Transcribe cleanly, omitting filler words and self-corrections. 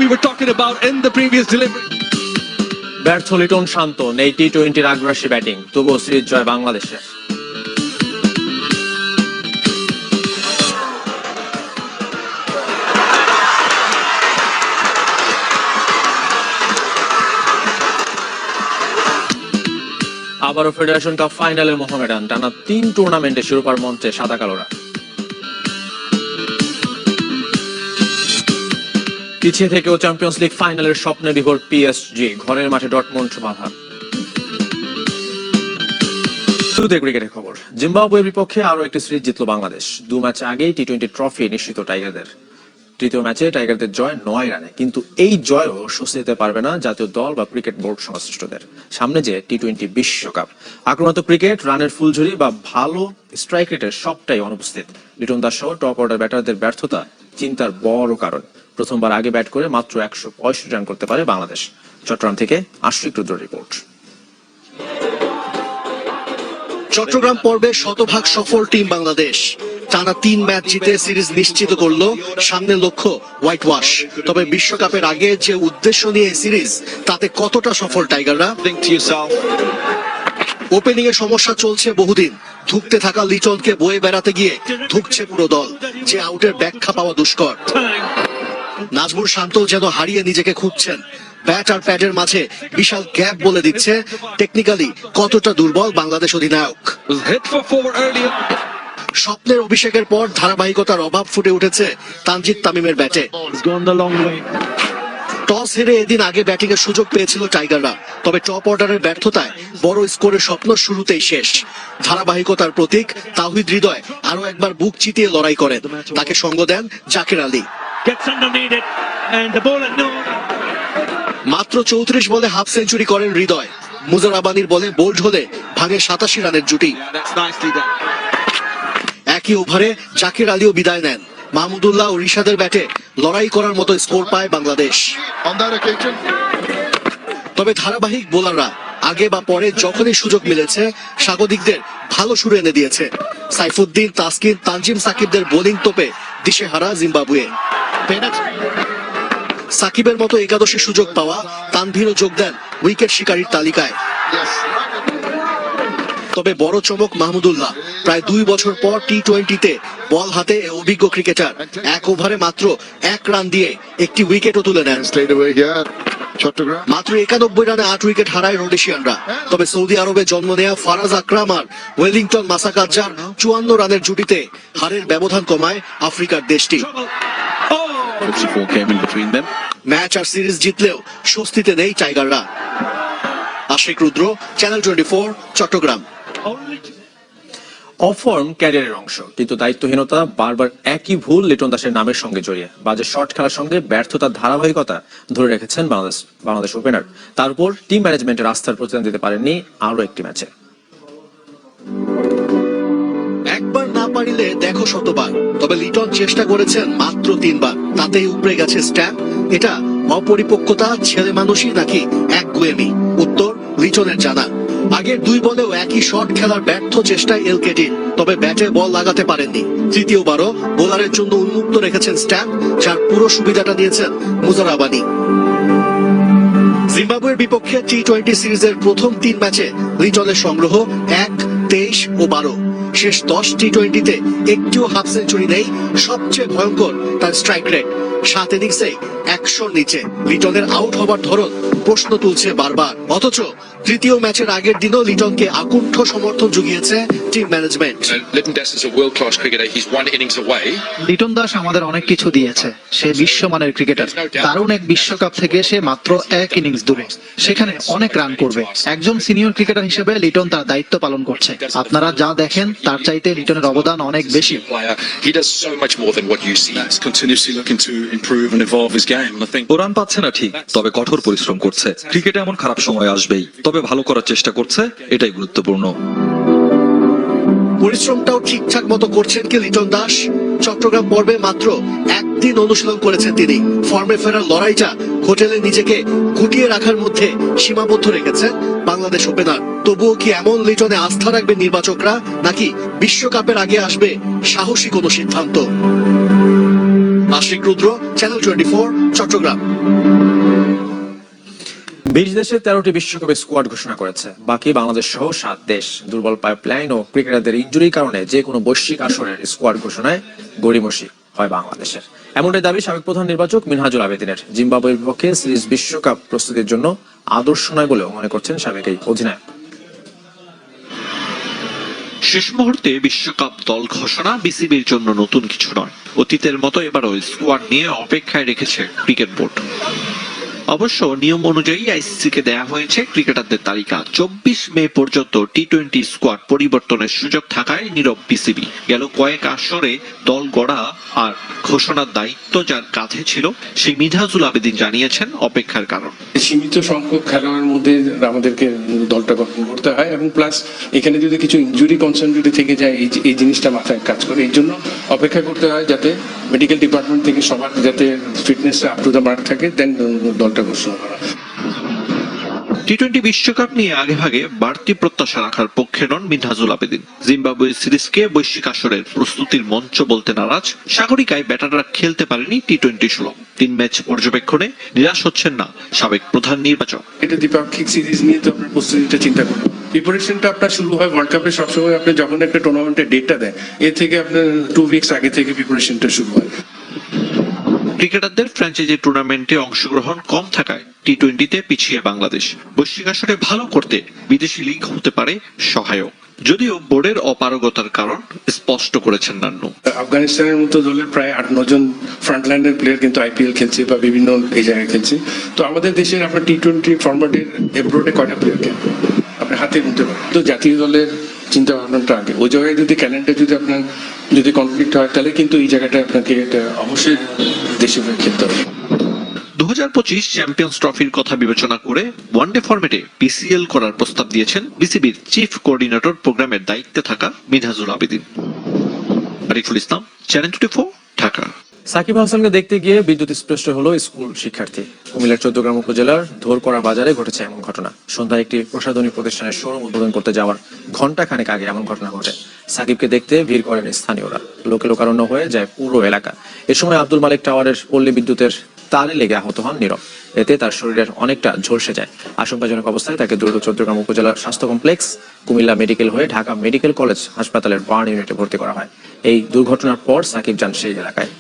we were talking about in the previous delivery. ব্যর্থ লিটন শান্ত, নেই টি-20 আগ্রাসী ব্যাটিং, তবুও সিরিজ জয় বাংলাদেশের। আবারও ফেডারেশন কাপ ফাইনালের মোহামেডান, টানা 3 টুর্নামেন্টে শিরোপার মঞ্চে সাদা কালোরা। পিছিয়ে থেকেও চ্যাম্পিয়ন্স লিগ ফাইনালের স্বপ্নে বিভোর পিএসজি, ঘরের মাঠে ডর্টমুন্ড বাধা। শুরুতে ক্রিকেটের খবর। জিম্বাবুয়ের বিপক্ষে আরো একটি সিরিজ জিতল বাংলাদেশ। 2 ম্যাচ আগেই টি-20 ট্রফি নিশ্চিত টাইগারদের। তৃতীয় ম্যাচে টাইগারদের জয় 9 রানে, কিন্তু এই জয়ও স্বস্তি দিতে পারবে না জাতীয় দল বা ক্রিকেট বোর্ড সংশ্লিষ্টদের। সামনে যে টি-20 বিশ্বকাপ, আক্রমণাত্মক ক্রিকেট, রানের ফুলঝুরি বা ভালো স্ট্রাইক রেটের সবটাই অনুপস্থিত। লিটন দাস সহ টপ অর্ডার ব্যাটারদের ব্যর্থতা চিন্তার বড় কারণ। প্রথমবার আগে ব্যাট করে মাত্র 165 রান করতে পারে বাংলাদেশ। চট্টগ্রাম থেকে আশিক রুদ্র রিপোর্ট। চট্টগ্রাম পর্বে শতভাগ সফল টিম বাংলাদেশ। টানা 3 ম্যাচ জিতে সিরিজ নিশ্চিত করলো। সামনে লক্ষ্য হোয়াইট ওয়াশ। তবে বিশ্বকাপের আগে যে উদ্দেশ্য নিয়ে সিরিজ, তাতে কতটা সফল টাইগাররা? ওপেনিং এ সমস্যা চলছে বহুদিন। ধুঁকতে থাকা লিটনকে বয়ে বেড়াতে গিয়ে ধুঁকছে পুরো দল, যে আউটের ব্যাখ্যা পাওয়া দুষ্কর। নাজমুল শান্ত যেন হারিয়ে নিজেকে খুঁজছেন। ব্যাট আর প্যাডের মাঝে বিশাল গ্যাপ বলে দিচ্ছে টেকনিক্যালি কতটা দুর্বল বাংলাদেশ অধিনায়ক। স্বপ্নের অভিষেকের পর ধারাবাহিকতার অভাব ফুটে উঠেছে তানজিদ তামিমের ব্যাটে। টস হেরে এদিন আগে ব্যাটিং এর সুযোগ পেয়েছিল টাইগাররা, তবে টপ অর্ডারের ব্যর্থতায় বড় স্কোরের স্বপ্ন শুরুতেই শেষ। ধারাবাহিকতার প্রতীক তাওহিদ হৃদয় আরো একবার বুক চিতিয়ে লড়াই করেন। তাকে সঙ্গ দেন জাকির আলী। মাত্র 34 বলে হাফ সেঞ্চুরি করেন হৃদয়। মুজার আবানির বলে বোল্ড হলে ভাঙে 87 রানের জুটি। একই ওভারে জাকির আলীও বিদায় নেন। মাহমুদুল্লাহ ও রিশাদের ব্যাটে লড়াই করার মতো স্কোর পায় বাংলাদেশ। তবে ধারাবাহিক বোলাররা আগে বা পরে যখনই সুযোগ মিলেছে স্বাগতিকদের ভালো সুর এনে দিয়েছে। সাইফুদ্দিন, তাসকিন, তানজিম সাকিবদের বোলিং তোপে দিশেহারা জিম্বাবুয়ে। সাকিবের মতো একাদশে সুযোগ পাওয়া তানভীরও যোগ দেন উইকেট শিকারীর তালিকায়। তবে বড় চমক মাহমুদুল্লাহ। প্রায় 2 বছর পর টি-20তে বল হাতে অভিজ্ঞ ক্রিকেটার এক ওভারে মাত্র 1 রান দিয়ে একটি উইকেটও তুলে নেন। মাত্র 91 রানে 8 উইকেট হারায় রোডেশিয়ানরা। তবে সৌদি আরবে জন্ম নেয়া ফারাজ আকরাম আর ওয়েলিংটন মাসাকাজ্জার 54 রানের জুটিতে হারের ব্যবধান কমায় আফ্রিকার দেশটি। ম্যাচ আর সিরিজ জিতলেও স্বস্তিতে নেই টাইগাররা। আশিক রুদ্র, চ্যানেল 24, চট্টগ্রাম। অফর্ম ক্যারিয়ারের অংশ, কিন্তু দায়িত্বহীনতা, বারবার একই ভুল লিটন দাসের নামের সঙ্গে জড়িয়ে। বাজে শট খেলার সঙ্গে ব্যর্থতার ধারাবাহিকতা ধরে রেখেছেন বাংলাদেশ ওপেনার। তার উপর টিম ম্যানেজমেন্টের আস্থার প্রতিদান দিতে পারেননি আরো একটি ম্যাচে। একবার না পারিলে দেখো শতবার। তবে লিটন চেষ্টা করেছেন মাত্র 3 বার, তাতেই উপড়ে গেছে স্ট্যাম্প। এটা অপরিপক্কতা, ছেলে মানুষই নাকি একগুঁয়েমি? উত্তর লিটনের জানা। আগের 2 বলেও একই শট খেলার ব্যর্থ চেষ্টায় এলকেডির, তবে ব্যাটে বল লাগাতে পারেননি। তৃতীয়বারও বোলারের জন্য উন্মুক্ত রেখেছেন স্ট্যাম্প, যার পুরো সুবিধাটা নিয়েছেন মুজার আবানি। জিম্বাবুয়ের বিপক্ষে টি-20 সিরিজের প্রথম 3 ম্যাচে লিটনের সংগ্রহ 1, 23 ও 12। শেষ 10 টি-20তে একটিও হাফ সেঞ্চুরি নেই। সবচেয়ে ভয়ঙ্কর তার স্ট্রাইক রেট, 7 ইনিংসে 100-র নিচে। লিটনের আউট হবার ধরন প্রশ্ন তুলছে বারবার। অথচ তৃতীয় ম্যাচের আগের দিনও লিটনকে আকুণ্ঠ সমর্থন জুগিয়েছে টিম ম্যানেজমেন্ট। লিটন দাস আমাদের অনেক কিছু দিয়েছে। সে বিশ্বমানের ক্রিকেটার। দারুণ এক বিশ্বকাপ থেকে সে মাত্র 1 ইনিংস দূরে, সেখানে অনেক রান করবে। একজন সিনিয়র ক্রিকেটার হিসেবে লিটন তার দায়িত্ব পালন করছে। আপনারা যা দেখেন তার চাইতে লিটনের অবদান অনেক বেশি। ও রান পাচ্ছে না ঠিক, তবে কঠোর পরিশ্রম করছে। ক্রিকেটে এমন খারাপ সময় আসবেই, তবে ভালো করার চেষ্টা করছে, এটাই গুরুত্বপূর্ণ। পরিশ্রমটাও ঠিকঠাক মতো করছেন কি লিটন দাস? চট্টগ্রাম পর্বে মাত্র 1 দিন অনুশীলন করেছেন তিনি। ফর্মে ফেরার লড়াইটা হোটেলে নিজেকে গুটিয়ে রাখার মধ্যে সীমাবদ্ধ রেখেছেন বাংলাদেশ ওপেনার। তবুও কি এমন লিটনে আস্থা রাখবে নির্বাচকরা, নাকি বিশ্বকাপের আগে আসবে সাহসী কোনো সিদ্ধান্ত? আশিক রুদ্র, চ্যানেল 24, চট্টগ্রাম। 20 দেশে 13টি বিশ্বকাপে স্কোয়াড ঘোষণা করেছে, বাকি বাংলাদেশ সহ 7 দেশ। দুর্বল পাইপলাইন ও ক্রিকেটারদের ইনজুরির কারণে যে কোনো বৈশ্বিক আসরের স্কোয়াড ঘোষণায় গড়িমসি হয় বাংলাদেশের। এমনটাই দাবি সাবেক প্রধান নির্বাচক মিনহাজুল আবেদিনের। জিম্বাবুয়ের বিপক্ষে সিরিজ বিশ্বকাপ প্রস্তুতির জন্য আদর্শ নয় বলেও মনে করছেন সাবেক এই অধিনায়ক। শেষ মুহূর্তে বিশ্বকাপ দল ঘোষণা বিসিবির জন্য নতুন কিছু নয়। অতীতের মতো এবারও স্কোয়াড নিয়ে অপেক্ষায় রেখেছে ক্রিকেট বোর্ড। অবশ্য নিয়ম অনুযায়ী আইসিসিকে দেয়া হয়েছে ক্রিকেটারদের তালিকা। 24 মে পর্যন্ত টি-20 স্কোয়াড পরিবর্তনের সুযোগ থাকায় নীরব বিসিবি। গেল কয়েক আসরে দল গড়া আর ঘোষণার দায়িত্ব যার কাঁধে ছিল, সেই মিনহাজুল আবেদিন জানিয়েছেন অপেক্ষার কারণ। সীমিত সংখ্যক খেলোয়াড়ের মধ্যে আমাদেরকে দলটা গঠন করতে হয়, এবং প্লাস এখানে যদি কিছু ইনজুরি কনসার্ন যদি থেকে যায়, এই জিনিসটা মাথায় কাজ করে। এই জন্য অপেক্ষা করতে হয় যাতে মেডিকেল ডিপার্টমেন্ট থেকে সবার যাতে ফিটনেসটা আপ টু দ্য মার্ক থাকে, দেন দলটা ঘোষণা করা। টি-20 বিশ্বকাপ নিয়ে আগেভাগে বাড়তি প্রত্যাশা রাখার পক্ষে নন মিনহাজুল আবেদিন। জিম্বাবুয়ে সিরিজকে বৈশ্বিক আসরের প্রস্তুতির মঞ্চ বলতে নারাজ। সাগরিকায় ব্যাটাররা খেলতে পারেনি টি-20 ষোলো। 3 ম্যাচ পর্যবেক্ষণে নিরাশ হচ্ছেন না সাবেক প্রধান নির্বাচক। এটা দ্বিপাক্ষিক সিরিজ নিয়ে তো আপনার প্রস্তুতিটা চিন্তা করুন। প্রিপারেশনটা আপনার শুরু হয় ওয়ার্ল্ড কাপে। সবসময় আপনি যখন একটা টুর্নামেন্টের ডেটটা দেয়, এর থেকে আপনার 2 উইকস আগে থেকে প্রিপারেশনটা শুরু হয়। ক্রিকেটারদের ফ্র্যাঞ্চাইজি টুর্নামেন্টে অংশগ্রহণ কম থাকায় টি-20তে পিছিয়ে বাংলাদেশ। বৈশ্বিক আসরে ভালো করতে বিদেশি লিগ হতে পারে সহায়ক, যদিও বোর্ডের অপারগতার কারণ স্পষ্ট করেছেন নান্নু। আফগানিস্তানের মতো দলের প্রায় 8-9 জন ফ্রন্টলাইনের প্লেয়ার কিন্তু আইপিএল খেলছে বা বিভিন্ন এই জায়গায় খেলছে। তো আমাদের দেশের আপনার টি-20 ফরম্যাটের এব্রোডে কয়টা প্লেয়ার খেলে আপনি হাতে গুনতে পারেন। তো জাতীয় দলের চিন্তা ভাবনাটা আগে, ওই জায়গায় যদি ক্যালেন্ডার যদি আপনার যদি কনফ্লিক্ট হয়, তাহলে কিন্তু এই জায়গাটা আপনাকে অবশ্যই দেশে খেলতে হবে। 2025 চ্যাম্পিয়ন্স ট্রফির কথা বিবেচনা করে ওয়ানডে ফরম্যাটে পিসিএল করার প্রস্তাব দিয়েছেন বিসিবির চিফ কোঅর্ডিনেটর প্রোগ্রামের দায়িত্বে থাকা মিনহাজুল আবেদিন। আরিফুল ইসলাম, চ্যানেল 24, ঢাকা। সাকিব হাসানকে দেখতে গিয়ে বিদ্যুৎ স্পৃষ্ট হলো স্কুল শিক্ষার্থী। কুমিল্লার 14 উপজেলার ধোরকড়া বাজারে ঘটেছে এমন ঘটনা। সন্ধ্যায় একটি প্রসাধনী প্রতিষ্ঠানের শোরুম উদ্বোধন করতে যাওয়ার ঘন্টা খানেক আগে এমন ঘটনা ঘটে। সাকিবকে দেখতে ভিড় করেন স্থানীয়রা। লোকে লোকারণ্য হয়ে যায় পুরো এলাকা। এ সময় আব্দুল মালিক টাওয়ারের পল্লী বিদ্যুতের তারে লেগে আহত হন নীরব। এতে তার শরীরের অনেকটা ঝলসে যায়। আশঙ্কাজনক অবস্থায় তাকে দ্রুত 14 উপজেলার স্বাস্থ্য কমপ্লেক্স, কুমিল্লা মেডিকেল হয়ে ঢাকা মেডিকেল কলেজ হাসপাতালের বার্ন ইউনিটে ভর্তি করা হয়। এই দুর্ঘটনার পর সাকিব যান সেই এলাকায়।